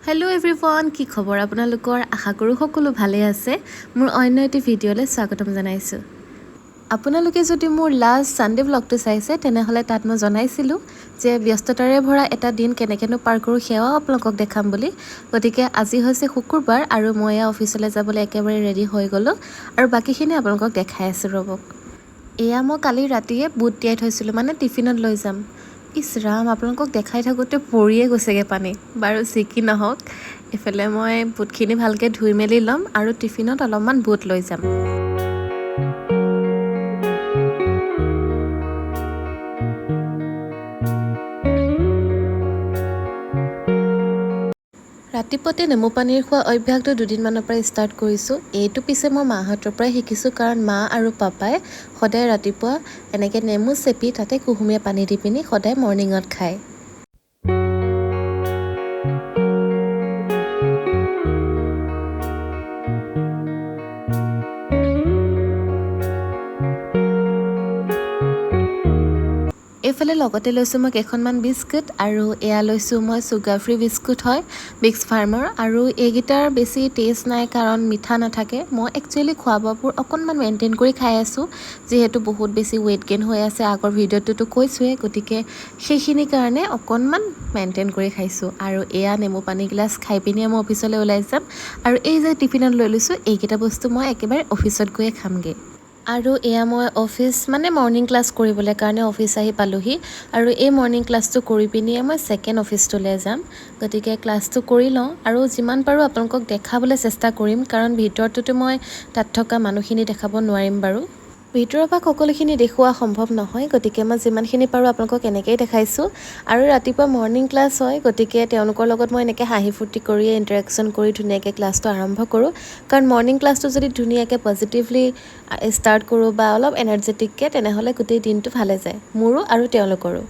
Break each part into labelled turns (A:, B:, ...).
A: Hello everyone কি খবৰ আপোনালোকৰ আশা কৰো সকলো ভালে আছে মোৰ অন্য এটি ভিডিঅ'লে স্বাগতম জনাইছো আপোনালোকে যদি মোৰ লাষ্ট সানডে ব্লগটো চাইছে তেনেহলে তাত মই জনাইছিলো যে ব্যস্ততাৰে ভৰা এটা দিন কেনেকেনো পাৰ কৰো সেৱা আপোনালোকক দেখাম বুলি গতিকে আজি হৈছে শুকুৰবাৰ আৰু মই অফিচলৈ যাবলৈ একেবাৰে ৰেডি হৈ গলো আৰু বাকিখিনি আপোনালোকক দেখাই আছো ৰবক এয়া মই কালি ৰাতিয়ে বুট তিয়াই থৈছিলো মানে টিফিনত লৈ যাম ইছৰাম আপোনালোকক দেখাই থাকোতে পৰিয়ে গৈছেগে পানী বাৰু সিকি নহওক এফালে মই বুটখিনি ভালকে ধুই মেলি লম আৰু টিফিনত অলপমান বুট লৈ যাম ৰাতিপুৱাতে নেমু পানীৰ খোৱা অভ্যাসটো দুদিনমানৰ পৰা ষ্টাৰ্ট কৰিছোঁ এইটো পিছে মই মাহঁতৰ পৰাই শিকিছোঁ কাৰণ মা আৰু পাপাই সদায় ৰাতিপুৱা এনেকৈ নেমু চেপি তাতে কুহুমীয়া পানী দি পিনি সদায় মৰ্ণিঙত খায় এইফালে লগতে লৈছোঁ মই কেইখনমান বিস্কুট আৰু এয়া লৈছোঁ মই চুগাৰ ফ্ৰী বিস্কুট হয় বিক্স ফাৰ্মৰ আৰু এইকেইটাৰ বেছি টেষ্ট নাই কাৰণ মিঠা নাথাকে মই একচুৱেলি খোৱা বোৱাবোৰ অকণমান মেইনটেইন কৰি খাই আছোঁ যিহেতু বহুত বেছি ৱেইট গেইন হৈ আছে আগৰ ভিডিঅ'টোতো কৈছোঁৱেই গতিকে সেইখিনিৰ কাৰণে অকণমান মেইনটেইন কৰি খাইছোঁ আৰু এয়া নেমু পানী গিলাচ খাই পিনিয়ে মই অফিচলৈ ওলাই যাম আৰু এই যে টিফিনত লৈ লৈছোঁ এইকেইটা বস্তু মই একেবাৰে অফিচত গৈয়ে খামগৈ আৰু এয়া মই অফিচ মানে মৰ্ণিং ক্লাছ কৰিবলৈ কাৰণে অফিচ আহি পালোহি আৰু এই মৰ্ণিং ক্লাছটো কৰি পিনিয়ে মই ছেকেণ্ড অফিচটোলৈ যাম গতিকে ক্লাছটো কৰি লওঁ আৰু যিমান পাৰোঁ আপোনালোকক দেখাবলৈ চেষ্টা কৰিম কাৰণ ভিতৰততো মই তাত থকা মানুহখিনি দেখাব নোৱাৰিম বাৰু ভিতৰৰ পৰা সকলোখিনি দেখুওৱা সম্ভৱ নহয় গতিকে মই যিমানখিনি পাৰোঁ আপোনালোকক এনেকৈয়ে দেখাইছোঁ আৰু ৰাতিপুৱা মৰ্ণিং ক্লাছ হয় গতিকে তেওঁলোকৰ লগত মই এনেকৈ হাঁহি ফূৰ্তি কৰিয়ে ইণ্টাৰেকশ্যন কৰি ধুনীয়াকৈ ক্লাছটো আৰম্ভ কৰোঁ কাৰণ মৰ্ণিং ক্লাছটো যদি ধুনীয়াকৈ পজিটিভলি ষ্টাৰ্ট কৰোঁ বা অলপ এনাৰ্জেটিককৈ তেনেহ'লে গোটেই দিনটো ভালে যায় মোৰো আৰু তেওঁলোকৰো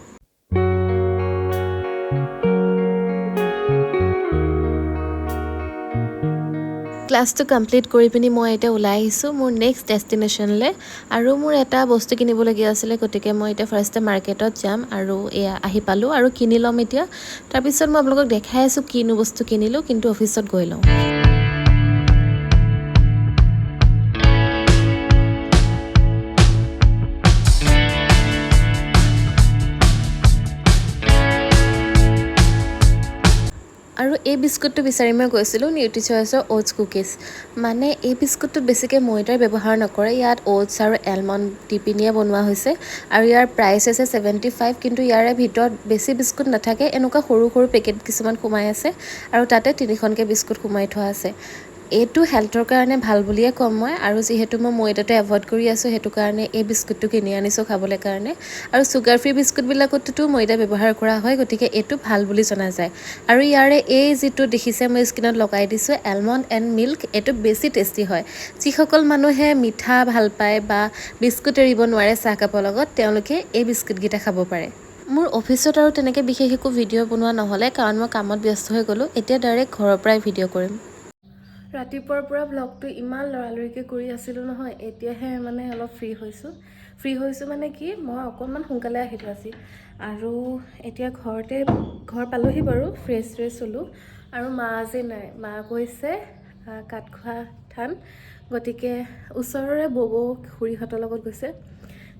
A: ক্লাছটো কমপ্লিট কৰি পিনি মই এতিয়া ওলাই আহিছোঁ মোৰ নেক্সট ডেষ্টিনেশ্যনলৈ আৰু মোৰ এটা বস্তু কিনিবলগীয়া আছিলে গতিকে মই এতিয়া ফাৰ্ষ্টে মাৰ্কেটত যাম আৰু এয়া আহি পালোঁ আৰু কিনি ল'ম এতিয়া তাৰপিছত মই আপোনালোকক দেখাই আছোঁ কিনো বস্তু কিনিলোঁ কিন্তু অফিচত গৈ লওঁ আৰু এই বিস্কুটটো বিচাৰি মই গৈছিলোঁ নিউট্ৰিচইছৰ অ'টছ কুকিজ মানে এই বিস্কুটটোত বেছিকৈ ময়দাৰ ব্যৱহাৰ নকৰে ইয়াত অ'টছ আৰু এলমণ্ড দি পিনিয়ে বনোৱা হৈছে আৰু ইয়াৰ প্ৰাইচ হৈছে 75 কিন্তু ইয়াৰে ভিতৰত বেছি বিস্কুট নাথাকে এনেকুৱা সৰু সৰু পেকেট কিছুমান সোমাই আছে আৰু তাতে 3খনকৈ বিস্কুট সোমাই থোৱা আছে এইটো হেল্থৰ কাৰণে ভাল বুলিয়ে ক'ম মই আৰু যিহেতু মই ময়দাটো এভইড কৰি আছোঁ সেইটো কাৰণে এই বিস্কুটটো কিনি আনিছোঁ খাবলৈ কাৰণে আৰু চুগাৰ ফ্ৰী বিস্কুটবিলাকততো ময়দা ব্যৱহাৰ কৰা হয় গতিকে এইটো ভাল বুলি জনা যায় আৰু ইয়াৰে এই যিটো দেখিছে মই স্কিনত লগাই দিছোঁ এলমণ্ড এণ্ড মিল্ক এইটো বেছি টেষ্টি হয় যিসকল মানুহে মিঠা ভাল পায় বা বিস্কুট এৰিব নোৱাৰে চাহকাপৰ লগত তেওঁলোকে এই বিস্কুটকেইটা খাব পাৰে মোৰ অফিচত আৰু তেনেকৈ বিশেষ একো ভিডিঅ' বনোৱা নহ'লে কাৰণ মই কামত ব্যস্ত হৈ গ'লোঁ এতিয়া ডাইৰেক্ট ঘৰৰ পৰাই ভিডিঅ' কৰিম ৰাতিপুৱাৰ পৰা ব্লগটো ইমান লৰালৰিকৈ কৰি আছিলোঁ নহয় এতিয়াহে মানে অলপ ফ্ৰী হৈছোঁ মানে কি মই অকণমান সোনকালে আহিলোঁ আজি আৰু এতিয়া ঘৰ পালোহি বাৰু ফ্ৰেছ হ'লোঁ আৰু মা আজি নাই মা গৈছে কাঠখোৱা থান গতিকে ওচৰৰে ববৌ খুৰীহঁতৰ লগত গৈছে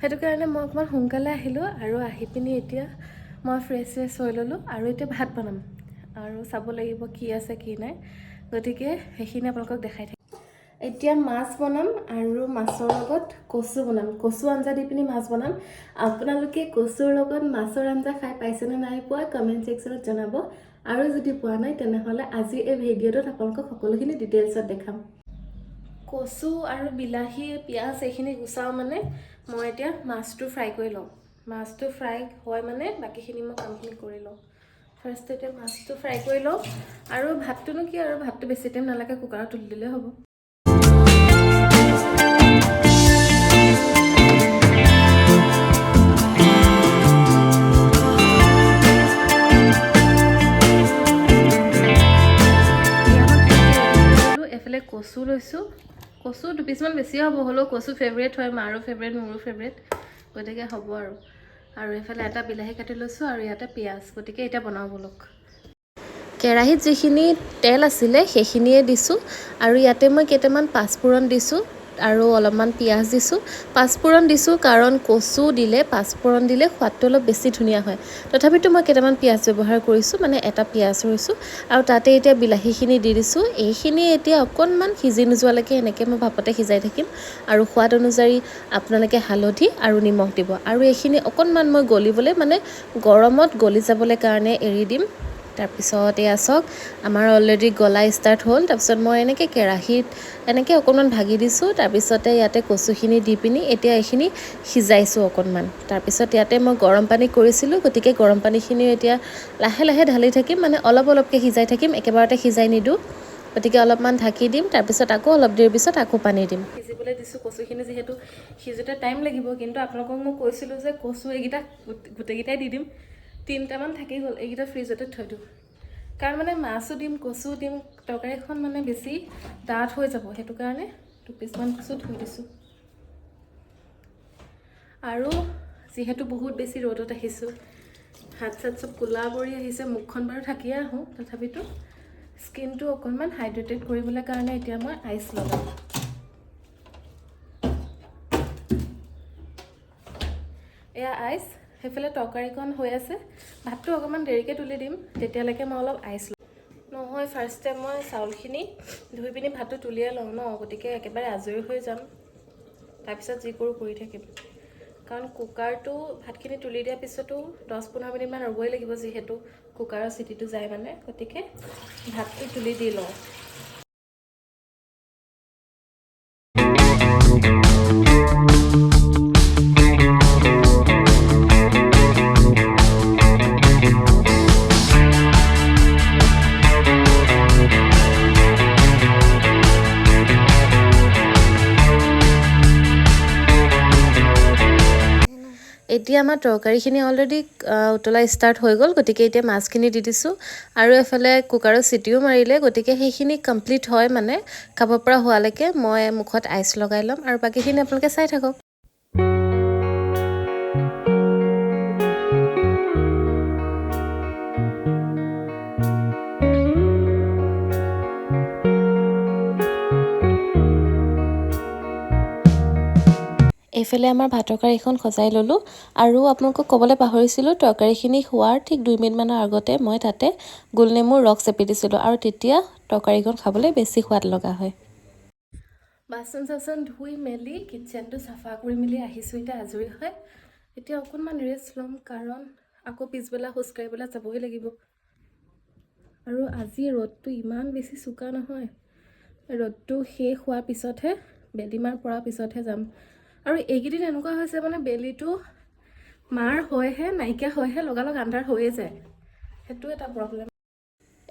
A: সেইটো কাৰণে মই অকণমান সোনকালে আহিলোঁ আৰু আহি পিনি এতিয়া মই ফ্ৰেছ হৈ ল'লোঁ আৰু এতিয়া ভাত বনাম আৰু চাব লাগিব কি আছে কি নাই গতিকে সেইখিনি আপোনালোকক দেখাই থাকিম এতিয়া মাছ বনাম আৰু মাছৰ লগত কচু বনাম কচু আঞ্জা দি পিনি মাছ বনাম আপোনালোকে কচুৰ লগত মাছৰ আঞ্জা খাই পাইছেনে নাই পোৱা কমেণ্ট ছেকশ্যনত জনাব আৰু যদি পোৱা নাই তেনেহ'লে আজি এই ভিডিঅ'টোত আপোনালোকক সকলোখিনি ডিটেইলছত দেখাম কচু আৰু বিলাহী পিঁয়াজ এইখিনি গুচাওঁ মানে মই এতিয়া মাছটো ফ্ৰাই কৰি লওঁ মাছটো ফ্ৰাই হয় মানে বাকীখিনি মই কামখিনি কৰি লওঁ ফাৰ্ষ্টতে মাছটো ফ্ৰাই কৰি লওঁ আৰু ভাতটোনো কি আৰু ভাতটো বেছি টাইম নালাগে কুকাৰত তুলি দিলে হ'ব এফালে কচু লৈছোঁ কচু দুপিছমান বেছি হ'ব হ'লেও কচু ফেভৰেট হয় মাৰো ফেভৰেট মোৰো ফেভৰেট গতিকে হ'ব আৰু এইফালে এটা বিলাহী কাটি লৈছোঁ আৰু ইয়াতে পিঁয়াজ গতিকে এতিয়া বনাওঁ বলক কেৰাহীত যিখিনি তেল আছিলে সেইখিনিয়ে দিছোঁ আৰু ইয়াতে মই কেইটামান পাঁচফোৰণ দিছোঁ আৰু অলপমান পিঁয়াজ দিছোঁ। পাঁচফোৰণ দিছোঁ কাৰণ কচু দিলে পাঁচফোৰণ দিলে সোৱাদটো অলপ বেছি ধুনীয়া হয়। তথাপিতো মই কেইটামান পিঁয়াজ ব্যৱহাৰ কৰিছোঁ, মানে এটা পিঁয়াজ ৰুইছোঁ আৰু তাতে এতিয়া বিলাহীখিনি দি দিছোঁ। এইখিনি এতিয়া অকণমান সিজি নোযোৱালৈকে এনেকৈ মই ভাপতে সিজাই থাকিম আৰু সোৱাদ অনুযায়ী আপোনালোকে হালধি আৰু নিমখ দিব আৰু এইখিনি অকণমান মই গলিবলৈ মানে গৰমত গলি যাবলৈ কাৰণে এৰি দিম। তাৰপিছত এয়া চাওক আমাৰ অলৰেডি গলা ষ্টাৰ্ট হ'ল। তাৰপিছত মই এনেকৈ কেৰাহীত এনেকৈ অকণমান ভাগি দিছোঁ। তাৰপিছতে ইয়াতে কচুখিনি দি পিনি এতিয়া এইখিনি সিজাইছোঁ অকণমান। তাৰপিছত ইয়াতে মই গৰম পানী কৰিছিলোঁ, গতিকে গৰম পানীখিনিও এতিয়া লাহে লাহে ঢালি থাকিম, মানে অলপ অলপকৈ সিজাই থাকিম, একেবাৰতে সিজাই নিদিওঁ। গতিকে অলপমান ঢাকি দিম, তাৰপিছত আকৌ অলপ দেৰিৰ পিছত আকৌ পানী দিম। সিজিবলৈ দিছোঁ কচুখিনি, যিহেতু সিজোতে টাইম লাগিব, কিন্তু আপোনালোকক মই কৈছিলোঁ যে কচু এইকেইটা গোটেইকেইটাই দি দিম। 3টামান থাকি গ'ল, এইকেইটা ফ্ৰিজতে থৈ দিওঁ, কাৰণ মানে মাছো দিম কচু দিম, তৰকাৰীখন মানে বেছি ডাঠ হৈ যাব, সেইটো কাৰণে 2 পিচমান কচু থৈ দিছোঁ। আৰু যিহেতু বহুত বেছি ৰ'দত আহিছোঁ, হাত চাত চব কোলা পৰি আহিছে, মুখখন বাৰু থাকিয়ে আহোঁ, তথাপিতো স্কিনটো অকণমান হাইড্ৰেটেড কৰিবলৈ কাৰণে এতিয়া মই আইচ লগাম। এয়া আইচ। সেইফালে তৰকাৰীখন হৈ আছে, ভাতটো অকণমান দেৰিকৈ তুলি দিম, তেতিয়ালৈকে মই অলপ আইচ লওঁ। নহয়, ফাৰ্ষ্টে মই চাউলখিনি ধুই পিনি ভাতটো তুলিয়াই লওঁ ন, গতিকে একেবাৰে আজৰি হৈ যাম, তাৰপিছত যি কৰোঁ কৰি থাকিম। কাৰণ কুকাৰটো ভাতখিনি তুলি দিয়াৰ পিছতো 10-15 মিনিটমান ৰ'বই লাগিব, যিহেতু কুকাৰৰ চিটিটো যায় মানে, গতিকে ভাতটো তুলি দি লওঁ। এতিয়া আমাৰ তৰকাৰীখিনি অলৰেডি উতলা ষ্টাৰ্ট হৈ গ'ল, গতিকে এতিয়া মাছখিনি দি দিছোঁ আৰু এফালে কুকাৰত চিটিও মাৰিলে, গতিকে সেইখিনি কমপ্লিট হয়, মানে খাব পৰা হোৱালৈকে মই মুখত আইচ লগাই ল'ম আৰু বাকীখিনি আপোনালোকে চাই থাকক। এইফালে আমাৰ ভাতৰ কাৰীখন সজাই ল'লোঁ আৰু আপোনালোকক ক'বলৈ পাহৰিছিলোঁ, তৰকাৰীখিনি হোৱাৰ ঠিক 2 মিনিটমানৰ আগতে মই তাতে গোলনেমুৰ ৰস চেপি দিছিলোঁ আৰু তেতিয়া তৰকাৰীখন খাবলৈ বেছি সোৱাদ লগা হয়। বাচন চাচন ধুই মেলি কিটচেনটো চাফা কৰি মেলি আহিছোঁ এতিয়া আজৰি হয়। এতিয়া অকণমান ৰেষ্ট ল'ম, কাৰণ আকৌ পিছবেলা খোজকাঢ়িবলৈ যাবই লাগিব। আৰু আজি ৰ'দটো ইমান বেছি চোকা নহয়, ৰ'দটো শেষ হোৱাৰ পিছতহে, বেলিমাৰ পৰাৰ পিছতহে যাম। আৰু এইকেইদিন এনেকুৱা হৈছে, মানে বেলিটো মাৰ হয়হে, নাইকিয়া হয়হে, লগালগ আন্ধাৰ হৈয়ে যায়, সেইটো এটা প্ৰব্লেম।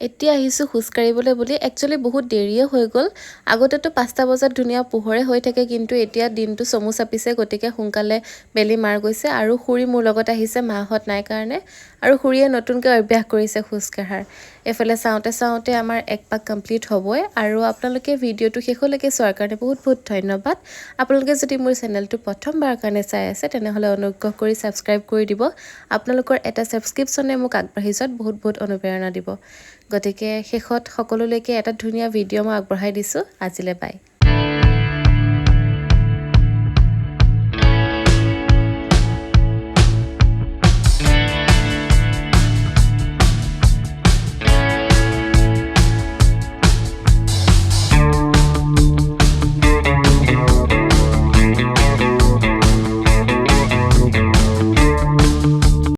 A: এতিয়া আহিছোঁ খোজকাঢ়িবলৈ বুলি। একচুৱেলি বহুত দেৰিয়ে হৈ গ'ল, আগতেতো 5টা বজাত ধুনীয়া পোহৰে হৈ থাকে, কিন্তু এতিয়া দিনটো চমু চাপিছে, গতিকে সোনকালে বেলি মাৰ গৈছে। আৰু খুৰী মোৰ লগত আহিছে, মাহঁত নাই কাৰণে, আৰু খুৰীয়ে নতুনকৈ অভ্যাস কৰিছে খোজকাঢ়াৰ। এইফালে চাওঁতে চাওঁতে আমাৰ 1 পাক কমপ্লিট হ'বই। আৰু আপোনালোকে ভিডিঅ'টো শেষলৈকে চোৱাৰ কাৰণে বহুত বহুত ধন্যবাদ। আপোনালোকে যদি মোৰ চেনেলটো প্ৰথমবাৰৰ কাৰণে চাই আছে, তেনেহ'লে অনুগ্ৰহ কৰি ছাবস্ক্ৰাইব কৰি দিব। আপোনালোকৰ এটা ছাবস্ক্ৰিপশ্যনে মোক আগবাঢ়ি যোৱাত বহুত বহুত অনুপ্ৰেৰণা দিব। গতিকে শেষত সকলোলৈকে এটা ধুনীয়া ভিডিঅ' মই আগবঢ়াই দিছোঁ। আজিলৈ বাই।